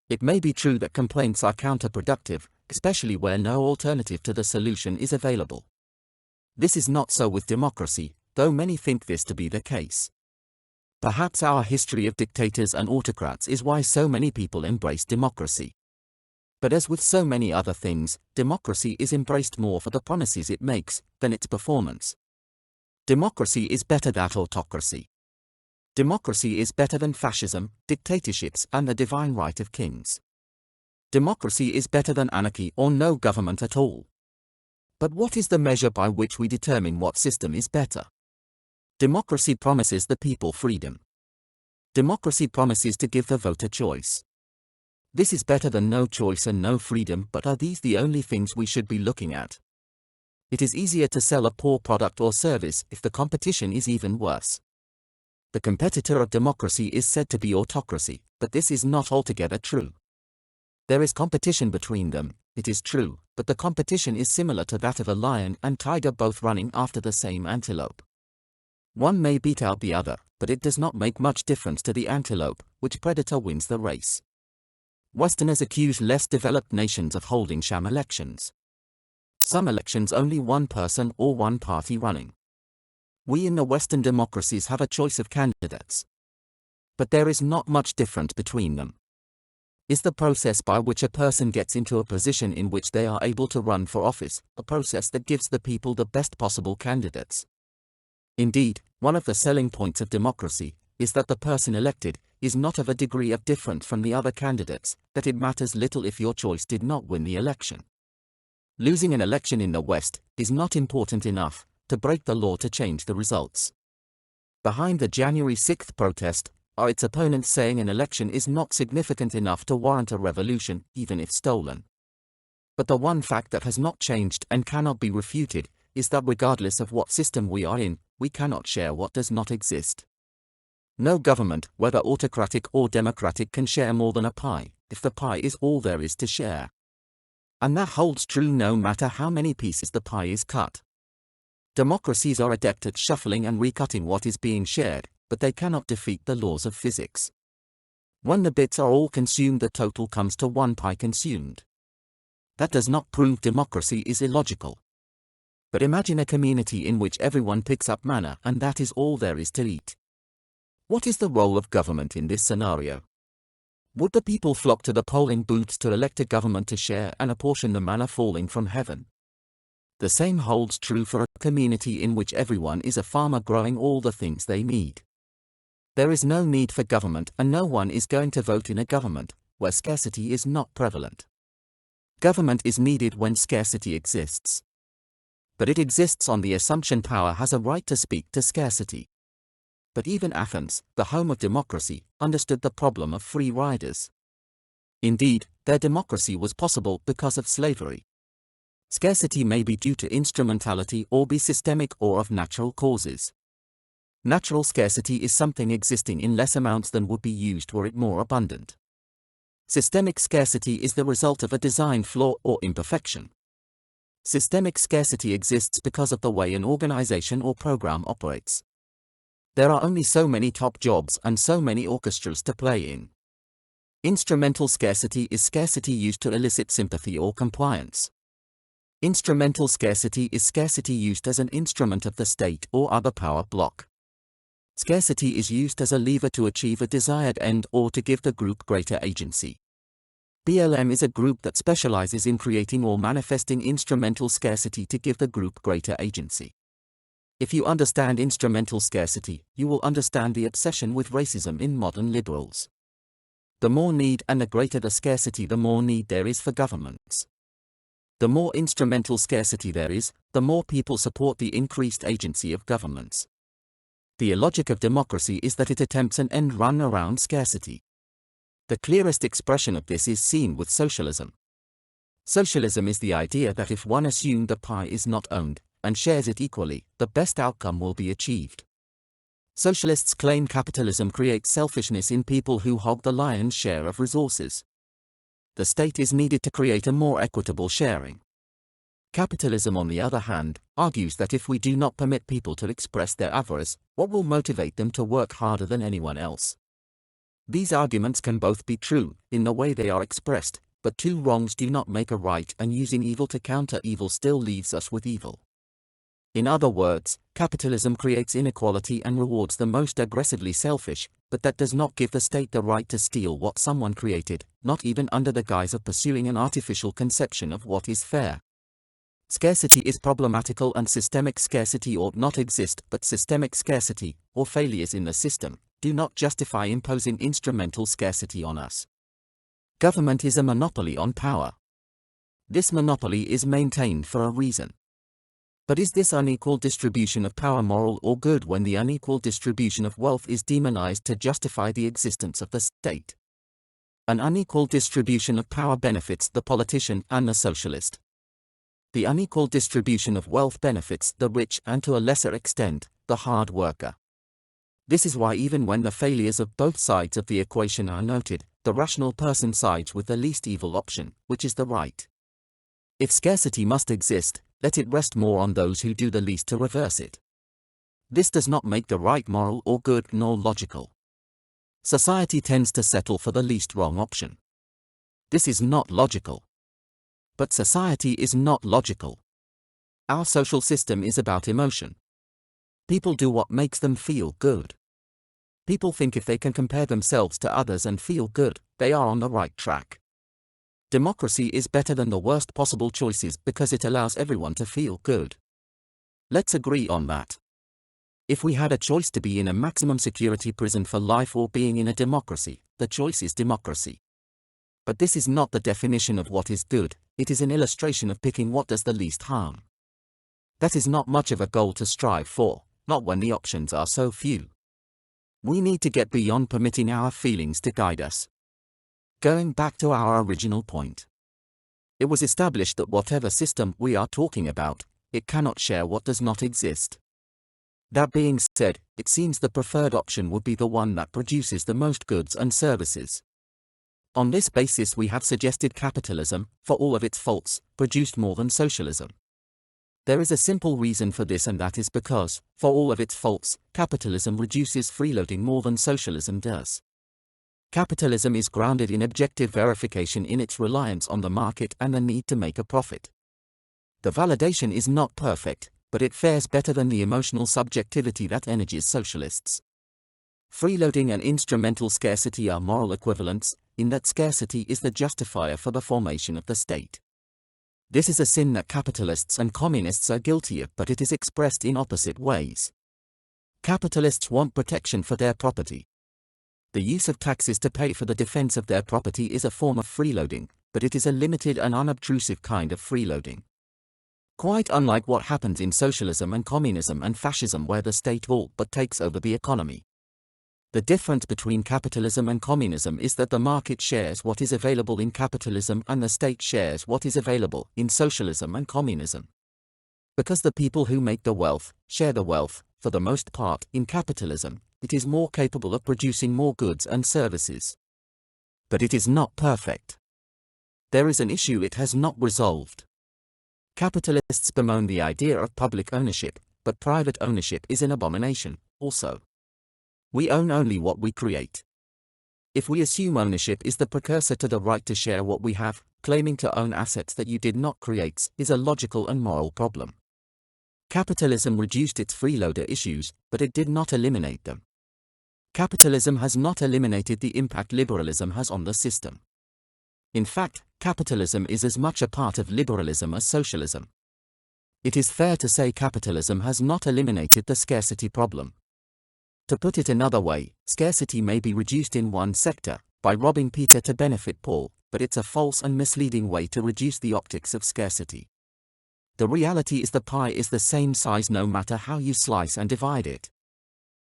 It may be true that complaints are counterproductive, especially where no alternative to the solution is available. This is not so with democracy, though many think this to be the case. Perhaps our history of dictators and autocrats is why so many people embrace democracy. But as with so many other things, democracy is embraced more for the promises it makes than its performance. Democracy is better than autocracy. Democracy is better than fascism, dictatorships, and the divine right of kings. Democracy is better than anarchy or no government at all. But what is the measure by which we determine what system is better? Democracy promises the people freedom. Democracy promises to give the voter choice. This is better than no choice and no freedom, but are these the only things we should be looking at? It is easier to sell a poor product or service if the competition is even worse. The competitor of democracy is said to be autocracy, but this is not altogether true. There is competition between them, it is true, but the competition is similar to that of a lion and tiger both running after the same antelope. One may beat out the other, but it does not make much difference to the antelope, which predator wins the race. Westerners accuse less developed nations of holding sham elections. Some elections only one person or one party running. We in the Western democracies have a choice of candidates. But there is not much difference between them. Is the process by which a person gets into a position in which they are able to run for office a process that gives the people the best possible candidates? Indeed, one of the selling points of democracy is that the person elected is not of a degree of difference from the other candidates, that it matters little if your choice did not win the election. Losing an election in the West is not important enough to break the law to change the results. Behind the January 6th protest are its opponents saying an election is not significant enough to warrant a revolution, even if stolen. But the one fact that has not changed and cannot be refuted is that regardless of what system we are in, we cannot share what does not exist. No government, whether autocratic or democratic, can share more than a pie, if the pie is all there is to share. And that holds true no matter how many pieces the pie is cut. Democracies are adept at shuffling and recutting what is being shared, but they cannot defeat the laws of physics. When the bits are all consumed, the total comes to one pie consumed. That does not prove democracy is illogical. But imagine a community in which everyone picks up manna and that is all there is to eat. What is the role of government in this scenario? Would the people flock to the polling booths to elect a government to share and apportion the manna falling from heaven? The same holds true for a community in which everyone is a farmer growing all the things they need. There is no need for government and no one is going to vote in a government where scarcity is not prevalent. Government is needed when scarcity exists. But it exists on the assumption power has a right to speak to scarcity. But even Athens, the home of democracy, understood the problem of free riders. Indeed, their democracy was possible because of slavery. Scarcity may be due to instrumentality or be systemic or of natural causes. Natural scarcity is something existing in less amounts than would be used were it more abundant. Systemic scarcity is the result of a design flaw or imperfection. Systemic scarcity exists because of the way an organization or program operates. There are only so many top jobs and so many orchestras to play in. Instrumental scarcity is scarcity used to elicit sympathy or compliance. Instrumental scarcity is scarcity used as an instrument of the state or other power block. Scarcity is used as a lever to achieve a desired end or to give the group greater agency. BLM is a group that specializes in creating or manifesting instrumental scarcity to give the group greater agency. If you understand instrumental scarcity, you will understand the obsession with racism in modern liberals. The more need and the greater the scarcity, the more need there is for governments. The more instrumental scarcity there is, the more people support the increased agency of governments. The illogic of democracy is that it attempts an end run around scarcity. The clearest expression of this is seen with socialism. Socialism is the idea that if one assumed the pie is not owned, and shares it equally, the best outcome will be achieved. Socialists claim capitalism creates selfishness in people who hog the lion's share of resources. The state is needed to create a more equitable sharing. Capitalism, on the other hand, argues that if we do not permit people to express their avarice, what will motivate them to work harder than anyone else? These arguments can both be true, in the way they are expressed, but two wrongs do not make a right, and using evil to counter evil still leaves us with evil. In other words, capitalism creates inequality and rewards the most aggressively selfish, but that does not give the state the right to steal what someone created, not even under the guise of pursuing an artificial conception of what is fair. Scarcity is problematical and systemic scarcity ought not exist, but systemic scarcity, or failures in the system, do not justify imposing instrumental scarcity on us. Government is a monopoly on power. This monopoly is maintained for a reason. But is this unequal distribution of power moral or good when the unequal distribution of wealth is demonized to justify the existence of the state? An unequal distribution of power benefits the politician and the socialist. The unequal distribution of wealth benefits the rich and, to a lesser extent, the hard worker. This is why even when the failures of both sides of the equation are noted, the rational person sides with the least evil option, which is the right. If scarcity must exist, let it rest more on those who do the least to reverse it. This does not make the right moral or good nor logical. Society tends to settle for the least wrong option. This is not logical. But society is not logical. Our social system is about emotion. People do what makes them feel good. People think if they can compare themselves to others and feel good, they are on the right track. Democracy is better than the worst possible choices because it allows everyone to feel good. Let's agree on that. If we had a choice to be in a maximum security prison for life or being in a democracy, the choice is democracy. But this is not the definition of what is good, it is an illustration of picking what does the least harm. That is not much of a goal to strive for, not when the options are so few. We need to get beyond permitting our feelings to guide us. Going back to our original point. It was established that whatever system we are talking about, it cannot share what does not exist. That being said, it seems the preferred option would be the one that produces the most goods and services. On this basis we have suggested capitalism, for all of its faults, produced more than socialism. There is a simple reason for this, and that is because, for all of its faults, capitalism reduces freeloading more than socialism does. Capitalism is grounded in objective verification in its reliance on the market and the need to make a profit. The validation is not perfect, but it fares better than the emotional subjectivity that energies socialists. Freeloading and instrumental scarcity are moral equivalents, in that scarcity is the justifier for the formation of the state. This is a sin that capitalists and communists are guilty of, but it is expressed in opposite ways. Capitalists want protection for their property. The use of taxes to pay for the defense of their property is a form of freeloading, but it is a limited and unobtrusive kind of freeloading. Quite unlike what happens in socialism and communism and fascism, where the state all but takes over the economy. The difference between capitalism and communism is that the market shares what is available in capitalism and the state shares what is available in socialism and communism. Because the people who make the wealth share the wealth, for the most part, in capitalism, it is more capable of producing more goods and services. But it is not perfect. There is an issue it has not resolved. Capitalists bemoan the idea of public ownership, but private ownership is an abomination, also. We own only what we create. If we assume ownership is the precursor to the right to share what we have, claiming to own assets that you did not create is a logical and moral problem. Capitalism reduced its freeloader issues, but it did not eliminate them. Capitalism has not eliminated the impact liberalism has on the system. In fact, capitalism is as much a part of liberalism as socialism. It is fair to say capitalism has not eliminated the scarcity problem. To put it another way, scarcity may be reduced in one sector, by robbing Peter to benefit Paul, but it's a false and misleading way to reduce the optics of scarcity. The reality is the pie is the same size no matter how you slice and divide it.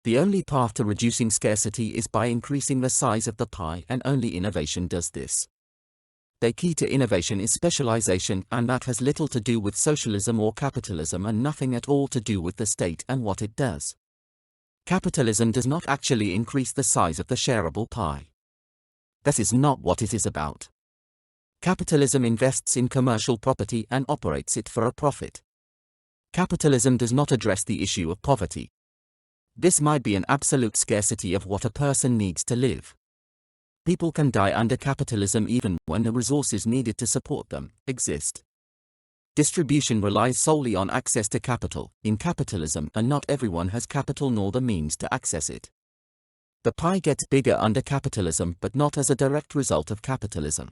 The only path to reducing scarcity is by increasing the size of the pie, and only innovation does this. The key to innovation is specialization, and that has little to do with socialism or capitalism and nothing at all to do with the state and what it does. Capitalism does not actually increase the size of the shareable pie. That is not what it is about. Capitalism invests in commercial property and operates it for a profit. Capitalism does not address the issue of poverty. This might be an absolute scarcity of what a person needs to live. People can die under capitalism even when the resources needed to support them exist. Distribution relies solely on access to capital in capitalism, and not everyone has capital nor the means to access it. The pie gets bigger under capitalism, but not as a direct result of capitalism.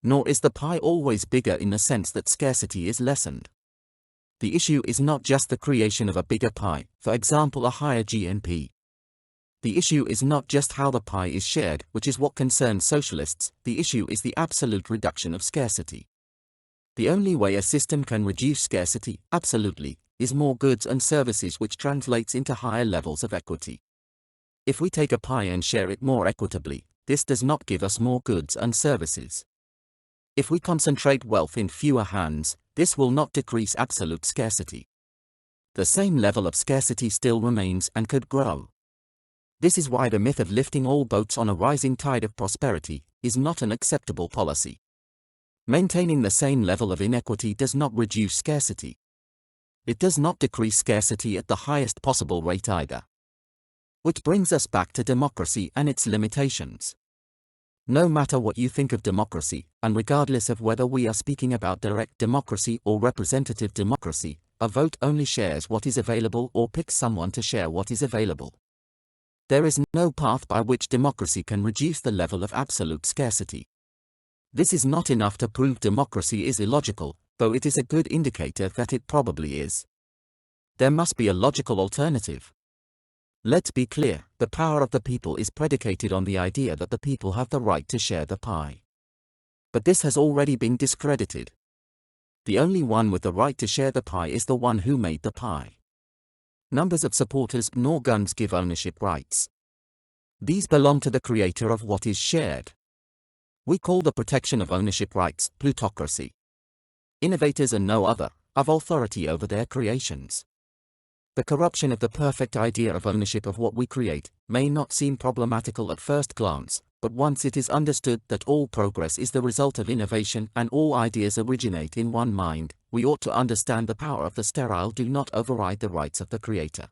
Nor is the pie always bigger in the sense that scarcity is lessened. The issue is not just the creation of a bigger pie, for example a higher GNP. The issue is not just how the pie is shared, which is what concerns socialists. The issue is the absolute reduction of scarcity. The only way a system can reduce scarcity, absolutely, is more goods and services, which translates into higher levels of equity. If we take a pie and share it more equitably, this does not give us more goods and services. If we concentrate wealth in fewer hands, this will not decrease absolute scarcity. The same level of scarcity still remains and could grow. This is why the myth of lifting all boats on a rising tide of prosperity is not an acceptable policy. Maintaining the same level of inequity does not reduce scarcity. It does not decrease scarcity at the highest possible rate either. Which brings us back to democracy and its limitations. No matter what you think of democracy, and regardless of whether we are speaking about direct democracy or representative democracy, a vote only shares what is available or picks someone to share what is available. There is no path by which democracy can reduce the level of absolute scarcity. This is not enough to prove democracy is illogical, though it is a good indicator that it probably is. There must be a logical alternative. Let's be clear, the power of the people is predicated on the idea that the people have the right to share the pie. But this has already been discredited. The only one with the right to share the pie is the one who made the pie. Numbers of supporters nor guns give ownership rights. These belong to the creator of what is shared. We call the protection of ownership rights plutocracy. Innovators and no other have authority over their creations. The corruption of the perfect idea of ownership of what we create may not seem problematical at first glance, but once it is understood that all progress is the result of innovation and all ideas originate in one mind, we ought to understand the power of the sterile do not override the rights of the creator.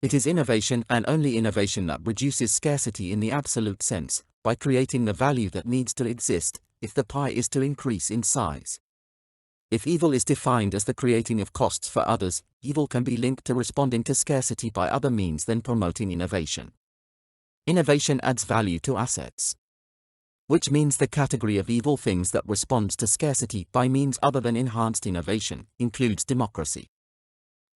It is innovation and only innovation that reduces scarcity in the absolute sense, by creating the value that needs to exist, if the pie is to increase in size. If evil is defined as the creating of costs for others, evil can be linked to responding to scarcity by other means than promoting innovation. Innovation adds value to assets. Which means the category of evil things that responds to scarcity by means other than enhanced innovation includes democracy.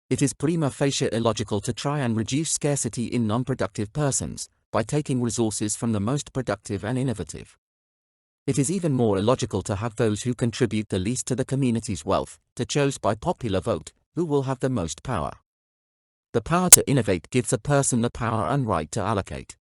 It is prima facie illogical to try and reduce scarcity in non-productive persons, by taking resources from the most productive and innovative. It is even more illogical to have those who contribute the least to the community's wealth, to choose by popular vote, who will have the most power. The power to innovate gives a person the power and right to allocate.